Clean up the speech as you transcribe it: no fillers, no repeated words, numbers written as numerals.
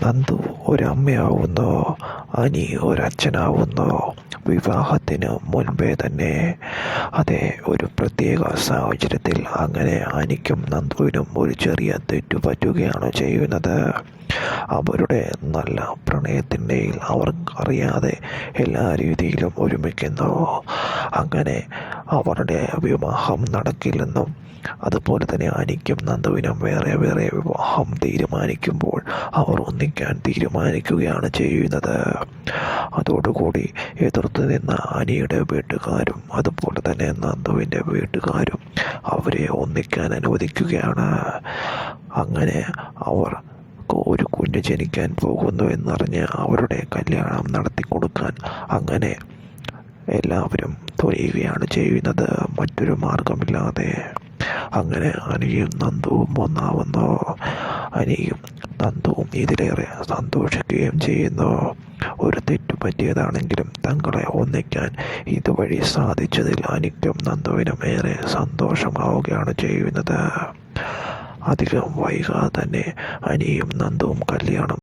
നന്ദു ഒരമ്മയാവുന്നു, അനി ഒരച്ഛനാവുന്നു. വിവാഹത്തിന് മുൻപേ തന്നെ. അതെ, ഒരു പ്രത്യേക സാഹചര്യത്തിൽ അങ്ങനെ അനിക്കും നന്ദുവിനും ഒരു ചെറിയ തെറ്റു പറ്റുകയാണ് ചെയ്യുന്നത്. അവരുടെ നല്ല പ്രണയത്തിനിടയിൽ അവർ അറിയാതെ എല്ലാ രീതിയിലും ഒരുമിക്കുന്നു. അങ്ങനെ അവരുടെ വിവാഹം നടക്കില്ലെന്നും അതുപോലെ തന്നെ അനിക്കും നന്ദുവിനും വേറെ വേറെ വിവാഹം തീരുമാനിക്കുമ്പോൾ അവർ ഒന്നിക്കാൻ തീരുമാനിക്കുകയാണ് ചെയ്യുന്നത്. അതോടുകൂടി എതിർത്ത് നിന്ന അനിയുടെ വീട്ടുകാരും അതുപോലെ തന്നെ നന്ദുവിൻ്റെ വീട്ടുകാരും അവരെ ഒന്നിക്കാൻ അനുവദിക്കുകയാണ്. അങ്ങനെ അവർ ഒരു കുഞ്ഞ് ജനിക്കാൻ പോകുന്നു എന്നറിഞ്ഞ് അവരുടെ കല്യാണം നടത്തി കൊടുക്കാൻ അങ്ങനെ എല്ലാവരും തുനിയുകയാണ് ചെയ്യുന്നത്, മറ്റൊരു മാർഗമില്ലാതെ. അങ്ങനെ അനിയും നന്ദുവും ഒന്നാവുന്നു. അനിയും നന്ദുവും ഇതിലേറെ സന്തോഷിക്കുകയും ചെയ്യുന്നു. ഒരു തെറ്റു പറ്റിയതാണെങ്കിലും തങ്ങളെ ഒന്നിക്കാൻ ഇതുവഴി സാധിച്ചതിൽ അനിക്കും നന്ദുവിനും ഏറെ സന്തോഷമാവുകയാണ് ചെയ്യുന്നത്. അധികം വൈകാതെ തന്നെ അനിയും നന്ദുവും കല്യാണം